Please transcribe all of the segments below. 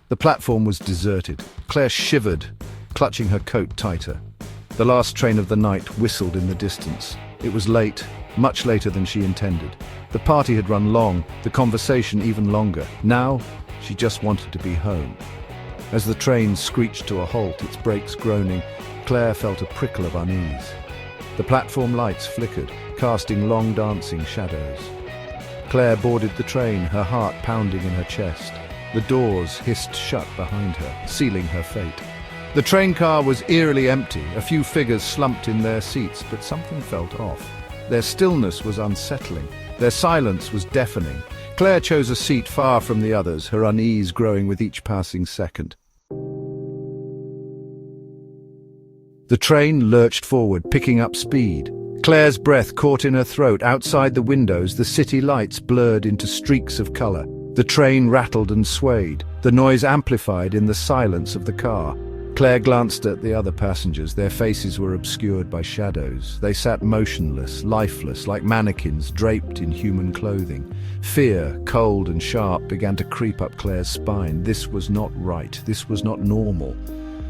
The platform was deserted. Claire shivered, clutching her coat tighter. The last train of the night whistled in the distance. It was late, much later than she intended. The party had run long, the conversation even longer. Now, she just wanted to be home. As the train screeched to a halt, its brakes groaning, Claire felt a prickle of unease. The platform lights flickered, casting long dancing shadows. Claire boarded the train, her heart pounding in her chest. The doors hissed shut behind her, sealing her fate. The train car was eerily empty, a few figures slumped in their seats, but something felt off. Their stillness was unsettling. Their silence was deafening. Claire chose a seat far from the others, her unease growing with each passing second. The train lurched forward, picking up speed. Claire's breath caught in her throat. Outside the windows, the city lights blurred into streaks of color. The train rattled and swayed, the noise amplified in the silence of the car. Claire glanced at the other passengers. Their faces were obscured by shadows. They sat motionless, lifeless, like mannequins draped in human clothing. Fear, cold and sharp, began to creep up Claire's spine. This was not right. This was not normal.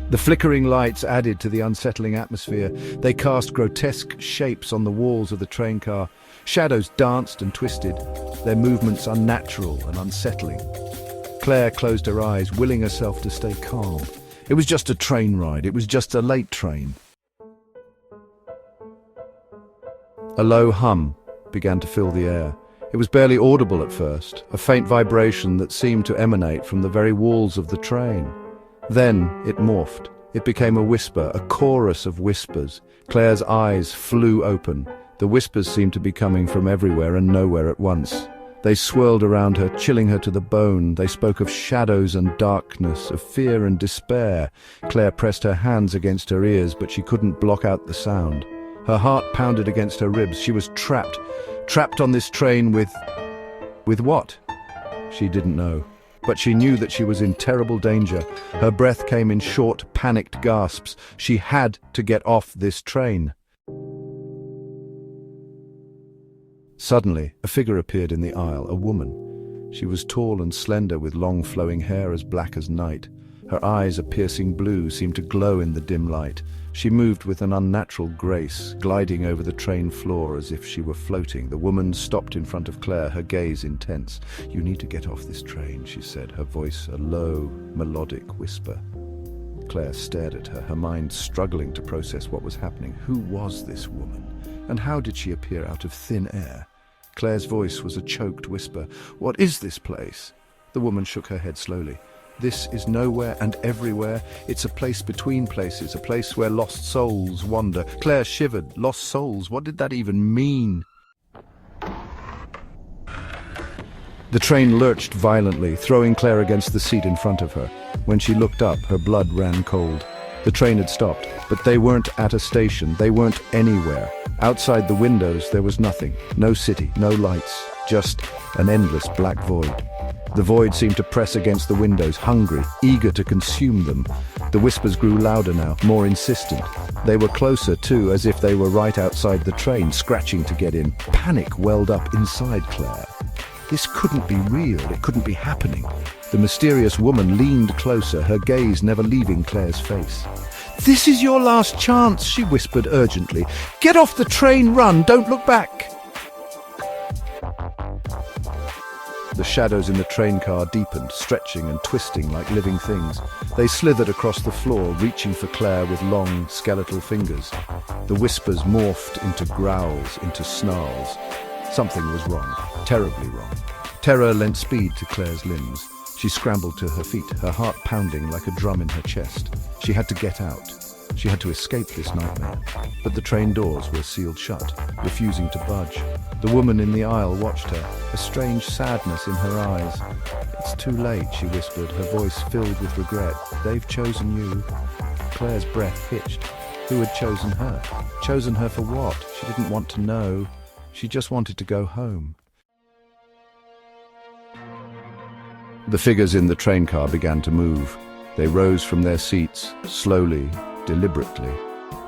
The flickering lights added to the unsettling atmosphere. They cast grotesque shapes on the walls of the train car. Shadows danced and twisted, their movements unnatural and unsettling. Claire closed her eyes, willing herself to stay calm. It was just a train ride. It was just a late train. A low hum began to fill the air. It was barely audible at first, a faint vibration that seemed to emanate from the very walls of the train. Then it morphed. It became a whisper, a chorus of whispers. Claire's eyes flew open. The whispers seemed to be coming from everywhere and nowhere at once. They swirled around her, chilling her to the bone. They spoke of shadows and darkness, of fear and despair. Claire pressed her hands against her ears, but she couldn't block out the sound. Her heart pounded against her ribs. She was trapped on this train with what? She didn't know. But she knew that she was in terrible danger. Her breath came in short, panicked gasps. She had to get off this train. Suddenly, a figure appeared in the aisle, a woman. She was tall and slender, with long flowing hair as black as night. Her eyes, a piercing blue, seemed to glow in the dim light. She moved with an unnatural grace, gliding over the train floor as if she were floating. The woman stopped in front of Claire, her gaze intense. "You need to get off this train," she said, her voice a low, melodic whisper. Claire stared at her, her mind struggling to process what was happening. Who was this woman? And how did she appear out of thin air? Claire's voice was a choked whisper. "What is this place?" The woman shook her head slowly. "This is nowhere and everywhere. It's a place between places, a place where lost souls wander." Claire shivered. Lost souls? What did that even mean? The train lurched violently, throwing Claire against the seat in front of her. When she looked up, her blood ran cold. The train had stopped, but they weren't at a station. They weren't anywhere. Outside the windows, there was nothing. No city, no lights, just an endless black void. The void seemed to press against the windows, hungry, eager to consume them. The whispers grew louder now, more insistent. They were closer, too, as if they were right outside the train, scratching to get in. Panic welled up inside Claire. This couldn't be real. It couldn't be happening. The mysterious woman leaned closer, her gaze never leaving Claire's face. "This is your last chance," she whispered urgently. "Get off the train, run, don't look back." The shadows in the train car deepened, stretching and twisting like living things. They slithered across the floor, reaching for Claire with long, skeletal fingers. The whispers morphed into growls, into snarls. Something was wrong, terribly wrong. Terror lent speed to Claire's limbs. She scrambled to her feet, her heart pounding like a drum in her chest. She had to get out. She had to escape this nightmare. But the train doors were sealed shut, refusing to budge. The woman in the aisle watched her, a strange sadness in her eyes. "It's too late," she whispered, her voice filled with regret. "They've chosen you." Claire's breath hitched. Who had chosen her? Chosen her for what? She didn't want to know. She just wanted to go home. The figures in the train car began to move. They rose from their seats, slowly, deliberately.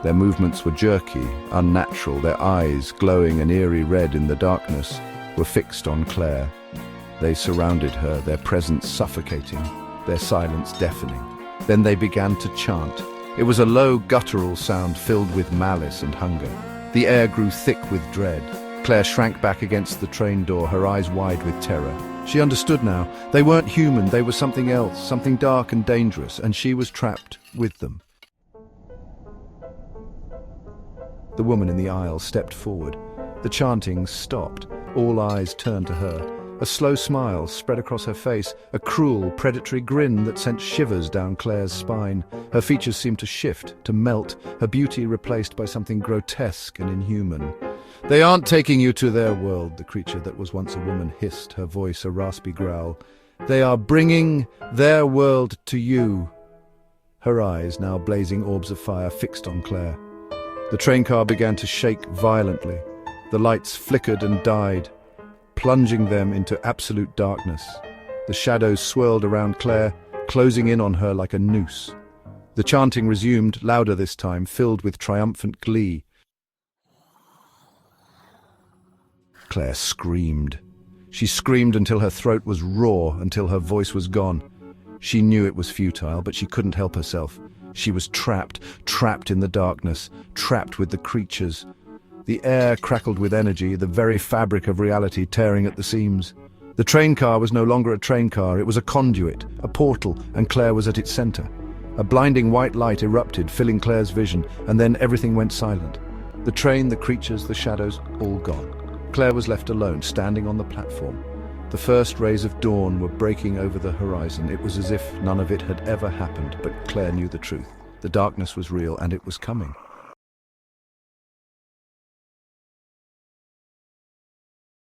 Their movements were jerky, unnatural. Their eyes, glowing an eerie red in the darkness, were fixed on Claire. They surrounded her, their presence suffocating. their silence deafening. Then they began to chant. It was a low, guttural sound filled with malice and hunger. The air grew thick with dread. Claire shrank back against the train door, her eyes wide with terror. She understood now. They weren't human, they were something else, something dark and dangerous, and she was trapped with them. The woman in the aisle stepped forward. The chanting stopped. All eyes turned to her. A slow smile spread across her face, a cruel, predatory grin that sent shivers down Claire's spine. Her features seemed to shift, to melt, her beauty replaced by something grotesque and inhuman. "They aren't taking you to their world," the creature that was once a woman hissed, her voice a raspy growl. "They are bringing their world to you." Her eyes, now blazing orbs of fire, fixed on Claire. The train car began to shake violently. The lights flickered and died, plunging them into absolute darkness. The shadows swirled around Claire, closing in on her like a noose. The chanting resumed, louder this time, filled with triumphant glee. Claire screamed. She screamed until her throat was raw, until her voice was gone. She knew it was futile, but she couldn't help herself. She was trapped in the darkness, trapped with the creatures. The air crackled with energy, the very fabric of reality tearing at the seams. The train car was no longer a train car, it was a conduit, a portal, and Claire was at its center. A blinding white light erupted, filling Claire's vision, and then everything went silent. The train, the creatures, the shadows, all gone. Claire was left alone, standing on the platform. The first rays of dawn were breaking over the horizon. It was as if none of it had ever happened, but Claire knew the truth. The darkness was real, and it was coming.